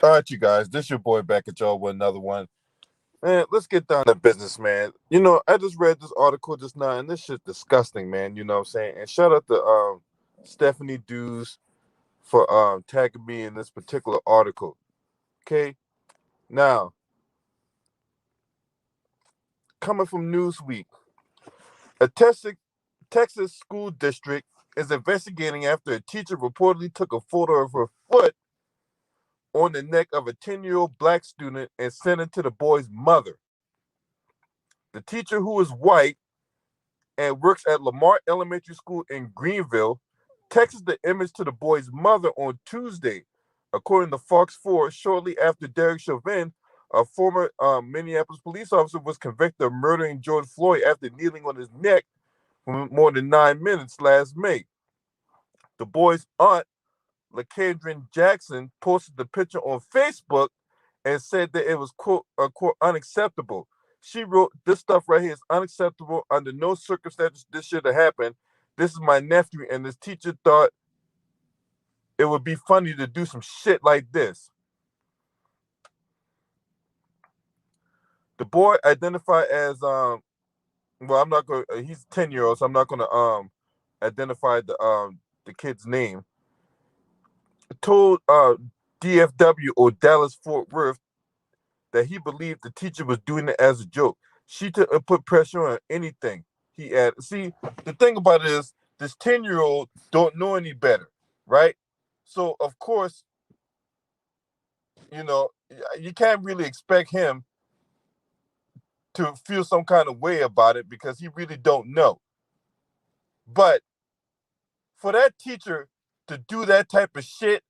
All right, you guys, this your boy back at y'all with another one. Man, let's get down to business, man. I just read this article just now, and this shit's disgusting, man. You know what I'm saying? And shout out to Stephanie Dews for tagging me in this particular article. Okay, now coming from Newsweek, a Texas school district is investigating after a teacher reportedly took a photo of her foot on the neck of a 10-year-old black student and sent it to the boy's mother. The teacher, who is white and works at Lamar Elementary School in Greenville, texted the image to the boy's mother on Tuesday, according to Fox 4, shortly after Derek Chauvin, a former Minneapolis police officer, was convicted of murdering George Floyd after kneeling on his neck for more than 9 minutes last May. The boy's aunt, LaKendrin Jackson, posted the picture on Facebook and said that it was, quote unquote, unacceptable. She wrote, "This stuff right here is unacceptable. Under no circumstances this should have happened. This is my nephew, and this teacher thought it would be funny to do some shit like this." The boy, identified as I'm not going. He's 10-year-old, so I'm not going to identify the kid's name. Told DFW, or Dallas Fort Worth, that he believed the teacher was doing it as a joke. She didn't put pressure on anything, he added. See, the thing about it is, this 10-year-old don't know any better, right? So, of course, you know, you can't really expect him to feel some kind of way about it because he really don't know. But for that teacher to do that type of shit,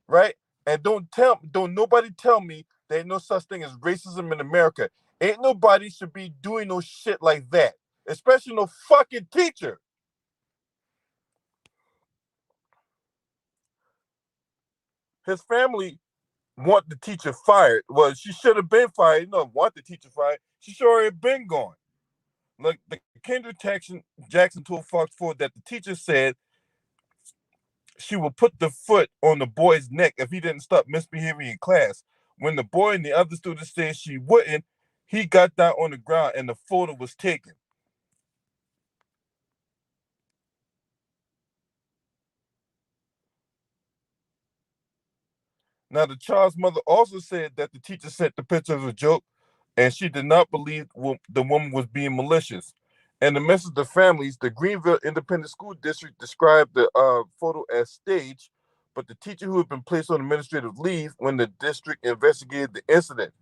right? And don't nobody tell me there ain't no such thing as racism in America. Ain't nobody should be doing no shit like that, especially no fucking teacher. His family want the teacher fired. Well, she should have been fired. Want the teacher fired. She should already been gone. Like, the Kendra Jackson told Fox 4 that the teacher said she would put the foot on the boy's neck if he didn't stop misbehaving in class. When the boy and the other students said she wouldn't, he got down on the ground and the photo was taken. Now, the child's mother also said that the teacher sent the picture as a joke, and she did not believe the woman was being malicious. And the message to families, the Greenville Independent School District described the photo as staged, but the teacher, who had been placed on administrative leave when the district investigated the incident.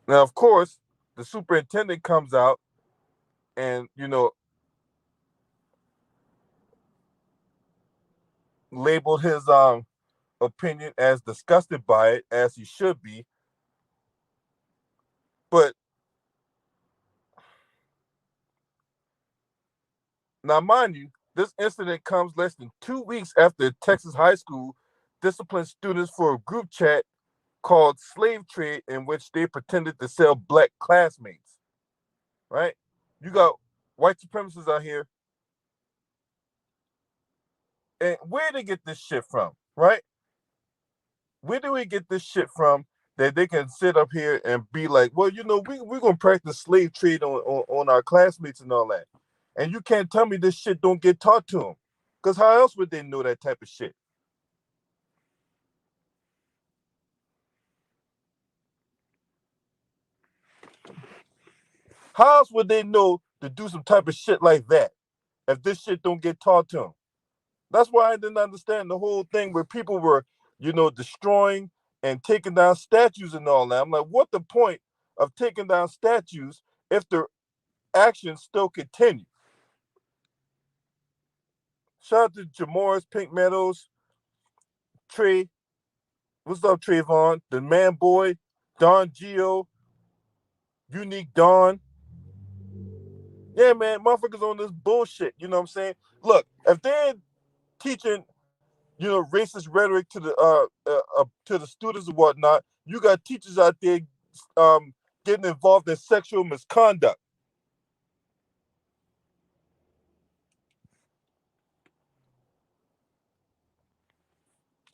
Now, of course, the superintendent comes out and, labeled his opinion as disgusted by it, as he should be. But now, mind you, this incident comes less than 2 weeks after Texas high school disciplined students for a group chat called Slave Trade, in which they pretended to sell black classmates. Right? You got white supremacists out here. And where they get this shit from, right? Where do we get this shit from that they can sit up here and be like, well, we're going to practice slave trade on our classmates and all that. And you can't tell me this shit don't get taught to them. Because how else would they know that type of shit? How else would they know to do some type of shit like that if this shit don't get taught to them? That's why I didn't understand the whole thing where people were, destroying and taking down statues and all that. I'm like, what the point of taking down statues if the actions still continue? Shout out to Jamoris, Pink Meadows, Trey. What's up, Trayvon? The Man Boy, Don Geo, Unique Don. Yeah, man, motherfuckers on this bullshit. You know what I'm saying? Look, if they're teaching, racist rhetoric to the students and whatnot, you got teachers out there getting involved in sexual misconduct.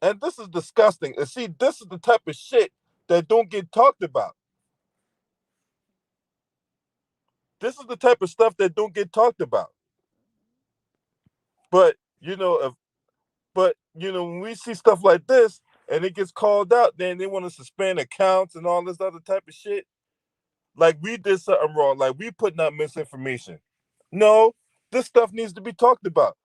And this is disgusting. And see, this is the type of shit that don't get talked about. This is the type of stuff that don't get talked about. But when we see stuff like this and it gets called out, then they want to suspend accounts and all this other type of shit. Like we did something wrong. Like we putting out misinformation. No, this stuff needs to be talked about.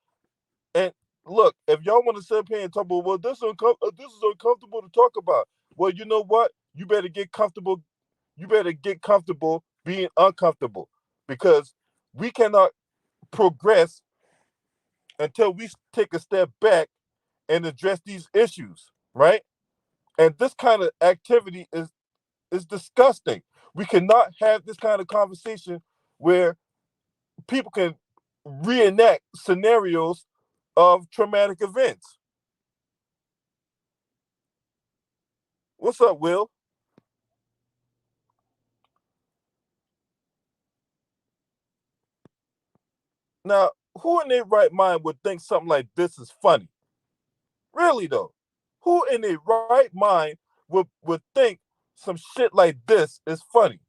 And look, if y'all want to sit up here and talk about, well, this is uncomfortable to talk about. Well, you know what? You better get comfortable. You better get comfortable being uncomfortable, because we cannot progress until we take a step back and address these issues, right? And this kind of activity is disgusting. We cannot have this kind of conversation where people can reenact scenarios of traumatic events. What's up, Will? Now, who in their right mind would think something like this is funny? Really though, who in their right mind would think some shit like this is funny?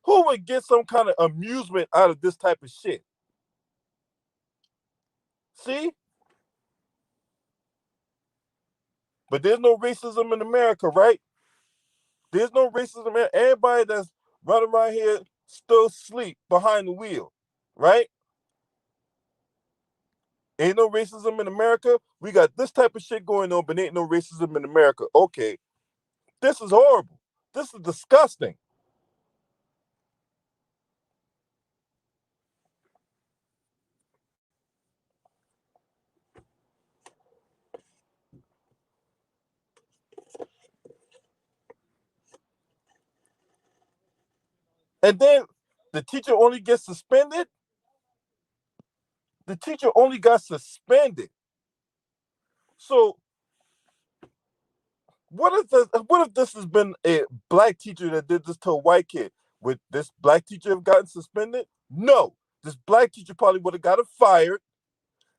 Who would get some kind of amusement out of this type of shit? See? But there's no racism in America, right? There's no racism. Everybody that's running around here still asleep behind the wheel, right? Ain't no racism in America. We got this type of shit going on, but ain't no racism in America. Okay, this is horrible. This is disgusting. And then the teacher only gets suspended. The teacher only got suspended. So what if this has been a black teacher that did this to a white kid? Would this black teacher have gotten suspended? No. This black teacher probably would have gotten fired,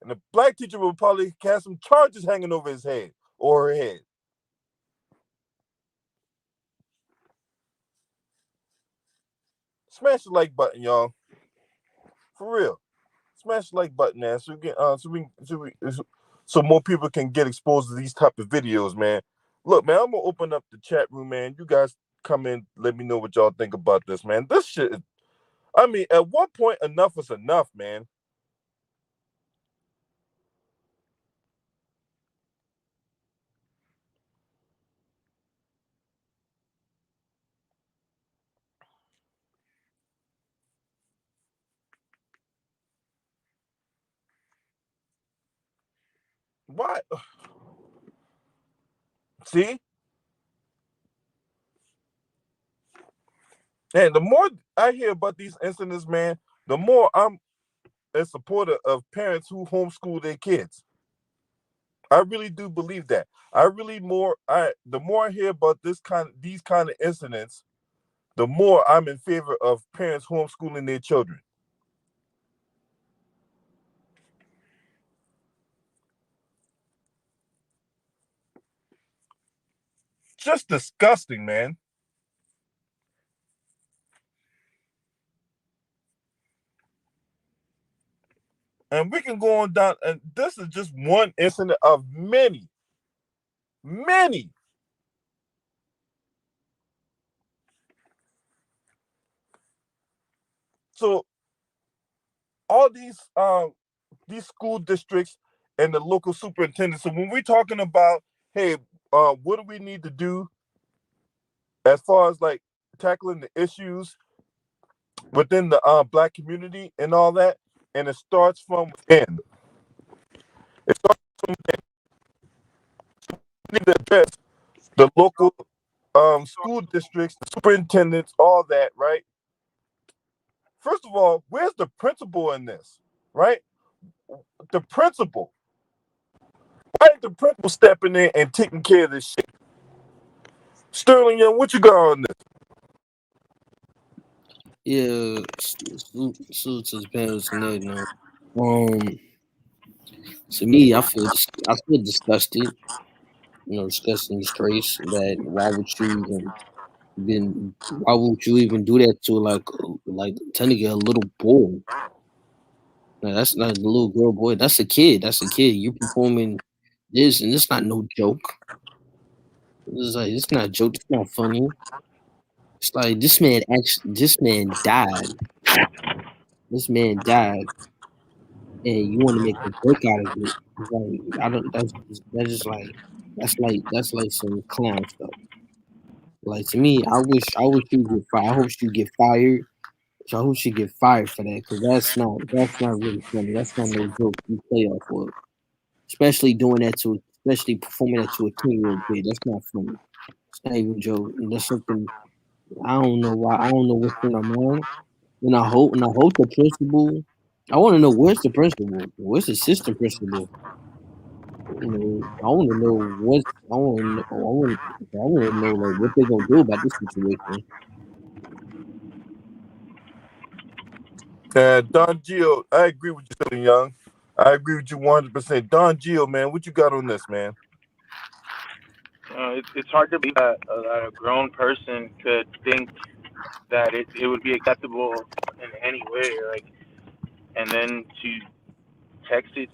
and the black teacher would probably have some charges hanging over his head or her head. Smash the like button, y'all. For real. Smash the like button, man, so we get so more people can get exposed to these type of videos, man. Look, man, I'm gonna open up the chat room, man. You guys come in, let me know what y'all think about this, man. This shit is, I mean, at what point enough is enough, man? Why? See? And the more I hear about these incidents, man, the more I'm a supporter of parents who homeschool their kids. I really do believe that. The more I hear about these kind of incidents, the more I'm in favor of parents homeschooling their children. Just disgusting, man. And we can go on down, and this is just one incident of many, many. So all these school districts and the local superintendents. So when we're talking about, hey, what do we need to do as far as like tackling the issues within the black community and all that, and it starts from within. It starts from within. We need to address the local school districts, the superintendents, all that, right? First of all, where's the principal in this, right? The principal. Why ain't the principal stepping in and taking care of this shit? Sterling Young, what you got on this? Yeah, salute to the parents and that, you know. Um, To me, I feel disgusted. Disgusting disgrace. That why would you even do that to like technically a little boy? Like, that's not a little girl, boy. That's a kid. That's a kid. You performing this, and it's not no joke. It's not a joke. It's not funny. It's like this man died. This man died, and you want to make a joke out of it. It's like I don't. That's just like that's like some clown stuff. Like to me, I wish you get fired. I hope you get fired. So I hope she get fired for that because that's not really funny. That's not no joke you play off of. Especially performing that to a 10-year-old kid. That's not funny. It's not even a joke. And that's something I don't know why. I don't know what's in her mind. And I hope the principal. I want to know where's the principal. Where's the assistant principal? I want to know what I want. I want to know like what they're gonna do about this situation. Don Gio, I agree with you, Silly Young. I agree with you 100%. Don Gio, man, what you got on this, man? It's hard to believe that a grown person could think that it would be acceptable in any way, like, and then to text it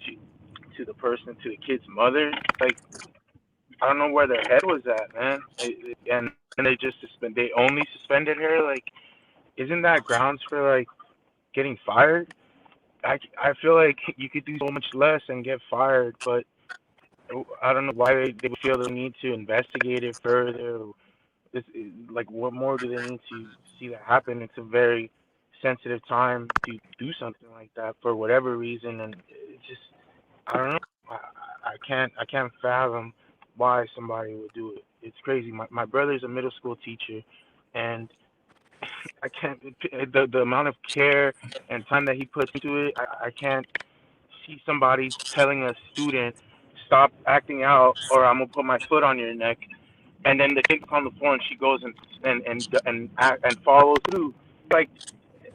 to the person, to the kid's mother, like, I don't know where their head was at, man. And they just they only suspended her, like, isn't that grounds for like getting fired? I feel like you could do so much less and get fired, but I don't know why they feel the need to investigate it further. Like, what more do they need to see that happen? It's a very sensitive time to do something like that for whatever reason, and it just, I don't know. I can't fathom why somebody would do it. It's crazy. My brother's a middle school teacher, and I can't the amount of care and time that he puts into it. I can't see somebody telling a student, stop acting out or I'm gonna put my foot on your neck, and then the kid's on the floor and she goes and follows through. Like,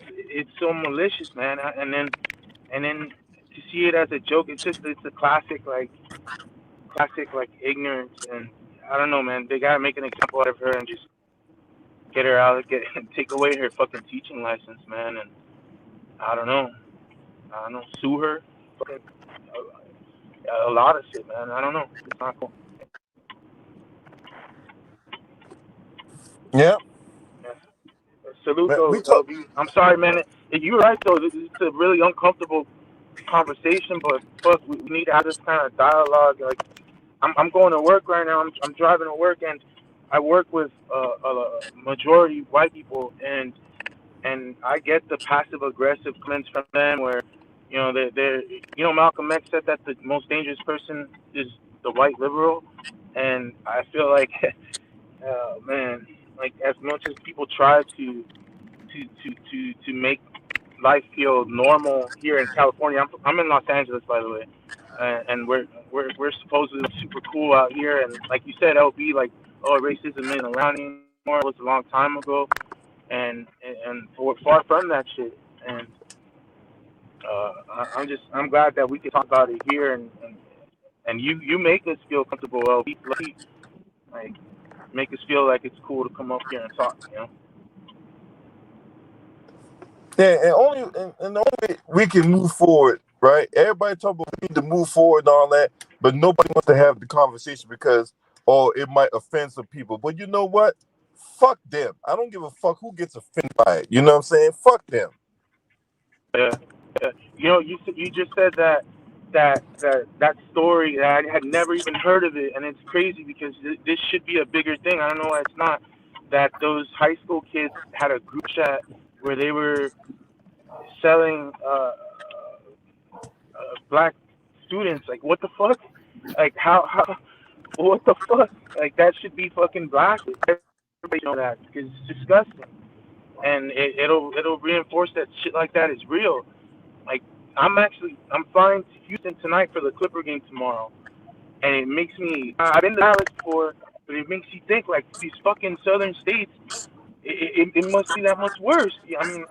it's so malicious, man. And then to see it as a joke, it's a classic like ignorance. And I don't know, man. They gotta make an example out of her and just get her out, take away her fucking teaching license, man. And I don't know, sue her, fucking a lot of shit, man. I don't know. It's not cool. Yeah, Yeah. Salute man, we though, talk. LB. I'm sorry, man. You're right though. This is a really uncomfortable conversation, but fuck, we need to have this kind of dialogue. Like, I'm going to work right now. I'm driving to work, and I work with a majority white people, and I get the passive aggressive comments from them where, they're Malcolm X said that the most dangerous person is the white liberal, and I feel like, man, like, as much as people try to make life feel normal here in California. I'm in Los Angeles, by the way, and we're supposedly super cool out here. And like you said, LB, like, oh, racism isn't around anymore. It was a long time ago, and we're far from that shit. And I'm glad that we can talk about it here, and you make us feel comfortable, LB. Like, make us feel like it's cool to come up here and talk. Yeah, and the only way we can move forward, right? Everybody talk about we need to move forward and all that, but nobody wants to have the conversation because, oh, it might offend some people. But you know what? Fuck them. I don't give a fuck who gets offended by it. You know what I'm saying? Fuck them. Yeah, yeah. You just said that story. I had never even heard of it, and it's crazy because this should be a bigger thing. I don't know why it's not. That those high school kids had a group chat where they were selling black students. Like, what the fuck? Like, how what the fuck? Like, that should be fucking blasted. Everybody know that because it's disgusting, and it'll reinforce that shit like that is real. Like, I'm flying to Houston tonight for the Clipper game tomorrow, and it makes me. I've been to Dallas before, but it makes you think like these fucking southern states. It must be that much worse. I mean,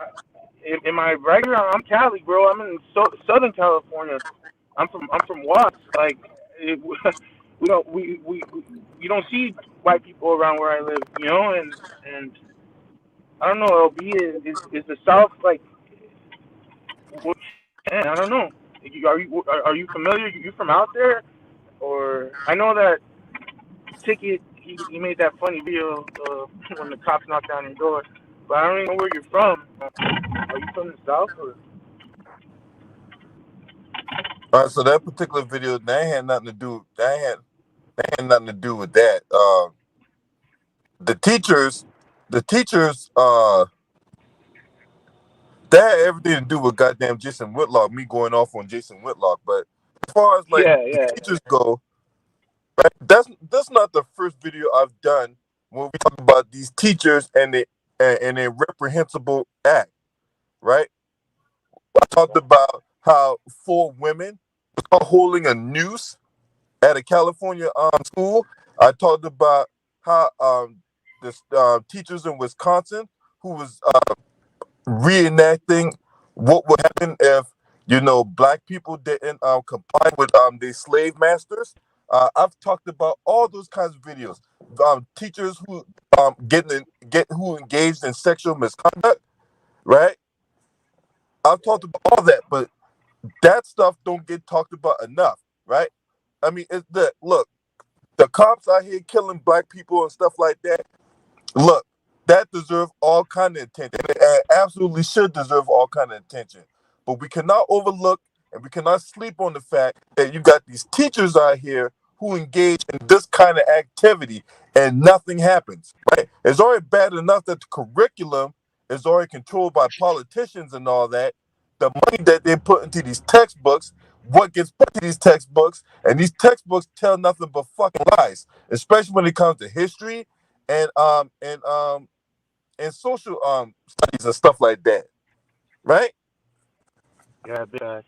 am I right here? I'm Cali, bro. I'm in Southern California. I'm from Watts. Like, it, we don't we you don't see white people around where I live, you know, and I don't know. LB is the South like what? Man, I don't know. Are you familiar? You from out there? Or I know that Ticket he made that funny video when the cops knocked down your door, but I don't even know where you're from. Are you from the South or? All right, so that particular video that had nothing to do. That had nothing to do with that. The teachers, the teachers, that had everything to do with goddamn Jason Whitlock. Me going off on Jason Whitlock, but as far as like the Yeah. teachers go, right? That's not the first video I've done when we talk about these teachers and a reprehensible act, right? I talked about how 4 women were holding a noose at a California school. I talked about how the teachers in Wisconsin who was reenacting what would happen if black people didn't comply with their slave masters. I've talked about all those kinds of videos. Teachers who who engaged in sexual misconduct, right? I've talked about all that, but that stuff don't get talked about enough, right? I mean, look, the cops out here killing black people and stuff like that. Look, that deserves all kind of attention. It absolutely should deserve all kind of attention. But we cannot overlook and we cannot sleep on the fact that you got these teachers out here who engage in this kind of activity and nothing happens. Right? It's already bad enough that the curriculum is already controlled by politicians and all that. The money that they put into these textbooks, what gets put into these textbooks, and these textbooks tell nothing but fucking lies, especially when it comes to history and social studies and stuff like that, right? Yeah, big facts.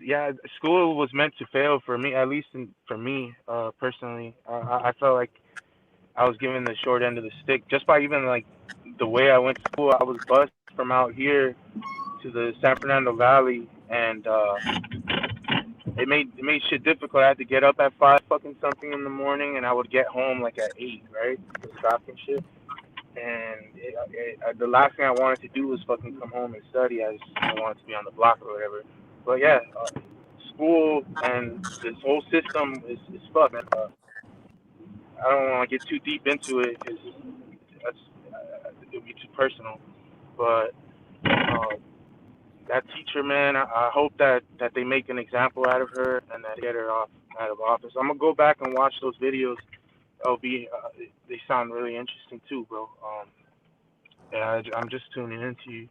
Yeah, school was meant to fail for me, at least for me, personally. I felt like I was given the short end of the stick just by even like the way I went to school. I was bused from out here to the San Fernando Valley, and it made shit difficult. I had to get up at 5 fucking something in the morning, and I would get home like at 8, right? Because traffic and shit. And the last thing I wanted to do was fucking come home and study. I wanted to be on the block or whatever. But yeah, school and this whole system is fucked, man. I don't want to get too deep into it because that's it would be too personal. But uh, that teacher, man, I hope that they make an example out of her and that they get her out of office. I'm gonna go back and watch those videos. They sound really interesting too, bro. Yeah, I'm just tuning into you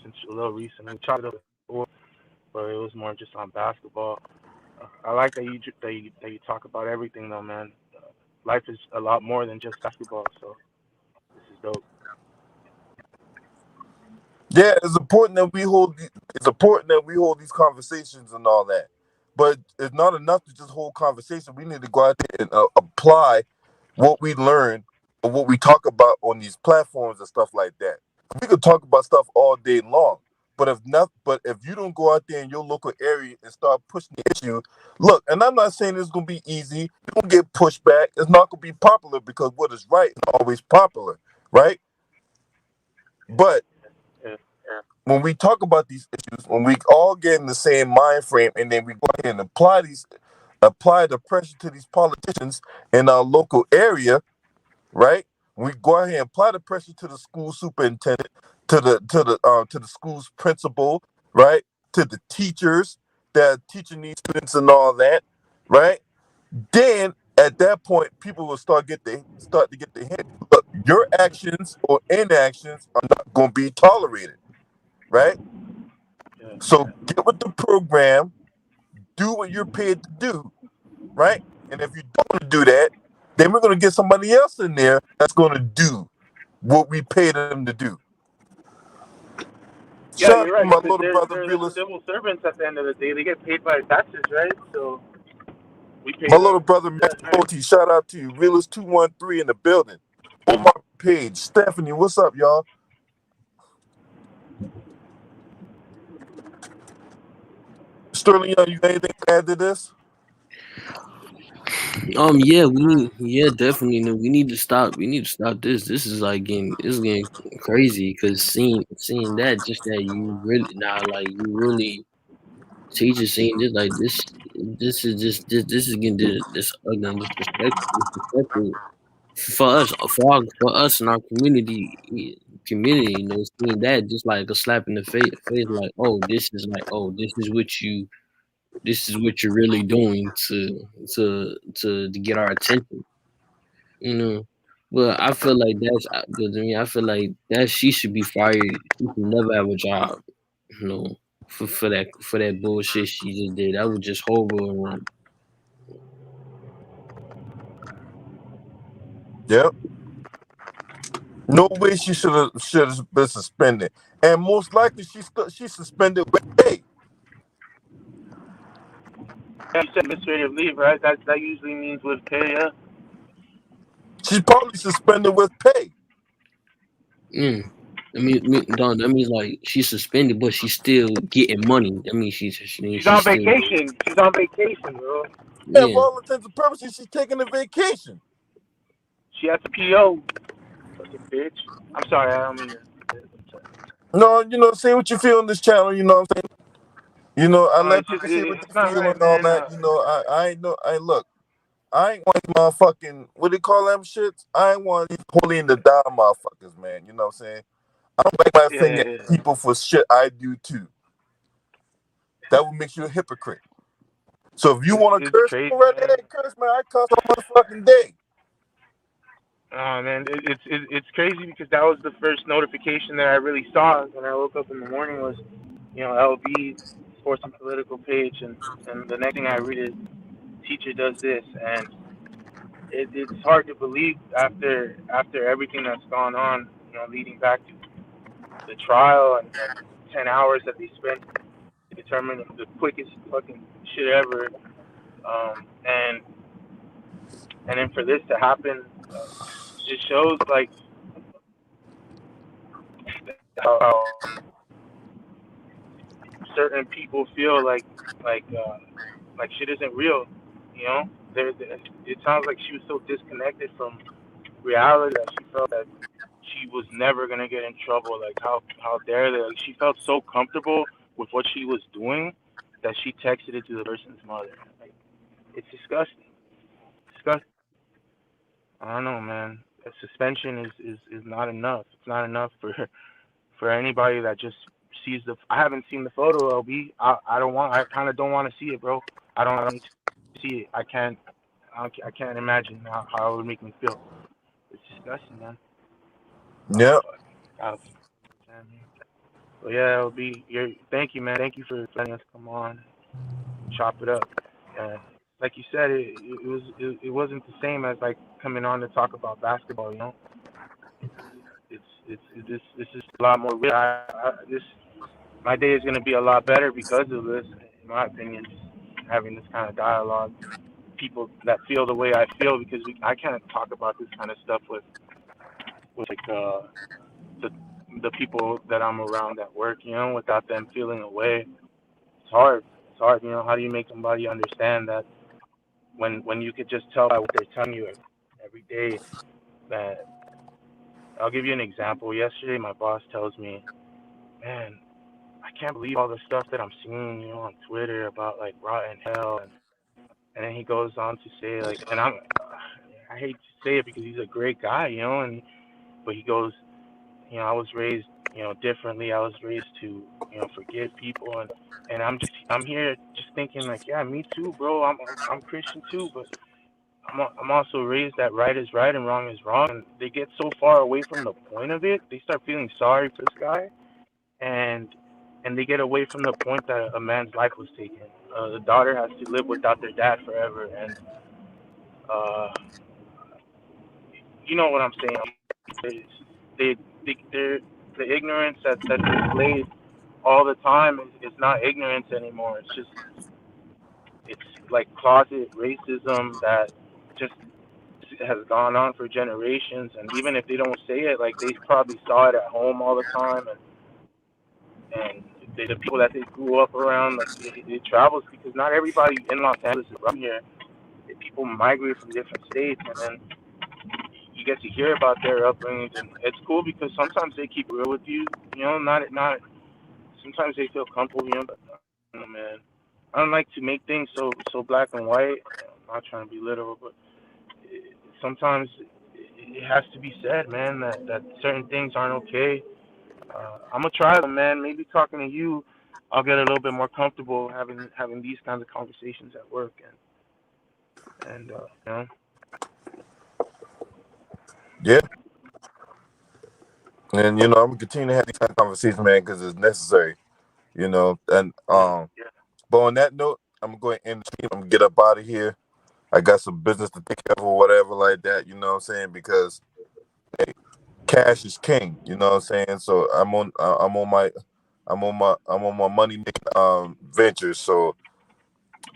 since a little recently. Tried it before, but it was more just on basketball. I like that you talk about everything though, man. Life is a lot more than just basketball, so this is dope. Yeah, it's important that we hold these conversations and all that. But it's not enough to just hold conversation. We need to go out there and apply what we learn or what we talk about on these platforms and stuff like that. We could talk about stuff all day long, but if you don't go out there in your local area and start pushing the issue, look, and I'm not saying it's gonna be easy. You're gonna get pushed back. It's not gonna be popular because what is right is always popular, right? But Yeah, when we talk about these issues, when we all get in the same mind frame, and then we go ahead and apply the pressure to these politicians in our local area, right? We go ahead and apply the pressure to the school superintendent, to the school's principal, right? To the teachers that are teaching these students and all that, right? Then at that point, people will start to get the hint. Look, your actions or inactions are not going to be tolerated, right? yeah. So get with the program, do what you're paid to do, right? And if you don't want to do that, then we're going to get somebody else in there that's going to do what we paid them to do. Yeah, Shout you're out to right. my Because little brother they're realist, civil servants at the end of the day. They get paid by taxes, right? So we pay my little them. brother Yeah, Max Ot. Shout out to you, realist 213 in the building. On my page, Stephanie, what's up, y'all? Sterling, you have anything to add to this? Yeah, definitely. No, we need to stop. We need to stop this. This is like getting crazy because seeing that, just that you really now like you really teachers seeing this like this is getting this ugly and disrespectful for us for us in our community, you know, seeing that just like a slap in the face like, oh, this is what you're really doing to get our attention, you know. But I feel like I feel like that she should be fired. She should never have a job, you know, for that bullshit she just did. That was just horrible and wrong. Yep. No way she should have been suspended, and most likely she's suspended with pay. Yeah, you said administrative leave, right? That usually means with pay, yeah. She's probably suspended with pay. Mm. That means like she's suspended, but she's still getting money. That means She's she's on still vacation. She's on vacation, bro. And yeah. for all intents and purposes, she's taking a vacation. She has a PO. Fucking bitch. I'm sorry, I don't mean to. No, say what you feel on this channel. You know what I'm saying? I let It's just people say what it's they not feel right, and all man. that. I ain't know. I look. I ain't one of these motherfucking, what do you call them shits? I ain't one of these pulling the down motherfuckers, man. You know what I'm saying? I don't like my finger at people for shit I do too. That would make you a hypocrite. So if you want to It's curse, crazy, go right man. ahead, curse, man. I cuss all motherfucking day. Oh man, it's crazy because that was the first notification that I really saw when I woke up in the morning was, LB sports and political page, and the next thing I read is teacher does this, and it's hard to believe after everything that's gone on, leading back to the trial and 10 hours that they spent determining the quickest fucking shit ever, and then for this to happen, just shows like how certain people feel like shit isn't real. You know, it sounds like she was so disconnected from reality that she felt that she was never gonna get in trouble. Like how dare they? Like she felt so comfortable with what she was doing that she texted it to the person's mother. Like it's disgusting. Disgusting. I don't know, man. A suspension is not enough. It's not enough for anybody that just sees the. I haven't seen the photo, LB. I don't want. I kind of don't want to see it, bro. I don't need to see it. I can't. I can't imagine how it would make me feel. It's disgusting, man. Yep. But yeah, LB. Thank you, man. Thank you for letting us come on, chop it up. Like you said, it wasn't the same as like coming on to talk about basketball. This is a lot more real. My day is gonna be a lot better because of this, in my opinion. Just having this kind of dialogue, people that feel the way I feel, because I can't talk about this kind of stuff with like the people that I'm around at work, without them feeling away. It's hard. It's hard. How do you make somebody understand that when you could just tell by what they're telling you every day that. I'll give you an example. Yesterday, my boss tells me, "Man, I can't believe all the stuff that I'm seeing, on Twitter about like rotten hell." And then he goes on to say like, and I hate to say it because he's a great guy, but he goes, I was raised, differently. I was raised to, forgive people, and I'm here just thinking like, yeah, me too, bro. I'm Christian too, but I'm also raised that right is right and wrong is wrong. And they get so far away from the point of it, they start feeling sorry for this guy, and they get away from the point that a man's life was taken. The daughter has to live without their dad forever, and uh, you know what I'm saying. They're the ignorance that's displayed all the time is not ignorance anymore. It's like closet racism that just has gone on for generations, and even if they don't say it, like they probably saw it at home all the time, and the people that they grew up around, like it travels because not everybody in Los Angeles is from here. People migrate from different states, and then you get to hear about their upbringings, and it's cool because sometimes they keep it real with you. You know, not sometimes they feel comfortable. You know, but man, I don't like to make things so black and white. I'm not trying to be literal, but sometimes it has to be said, man, that certain things aren't okay. I'm gonna try them, man. Maybe talking to you, I'll get a little bit more comfortable having these kinds of conversations at work, and you know. Yeah, and I'm gonna continue to have these kind of conversations, man, because it's necessary. And Yeah. but on that note, I'm going to end the stream. I'm gonna get up out of here. I got some business to take care of or whatever like that. You know what I'm saying? Because cash is king. You know what I'm saying? So I'm on my money making ventures. So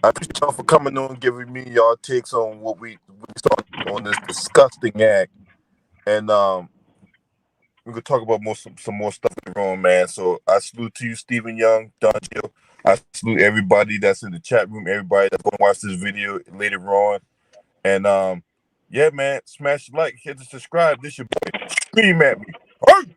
I appreciate y'all for coming on, giving me y'all takes on what we saw on this disgusting act, and we could talk about some more stuff later on, man. So I salute to you, Stephen Young, Don Jill. I salute everybody that's in the chat room, everybody that's gonna watch this video later on. And yeah, man, smash the like, hit the subscribe. This your boy. Scream at me. Hey!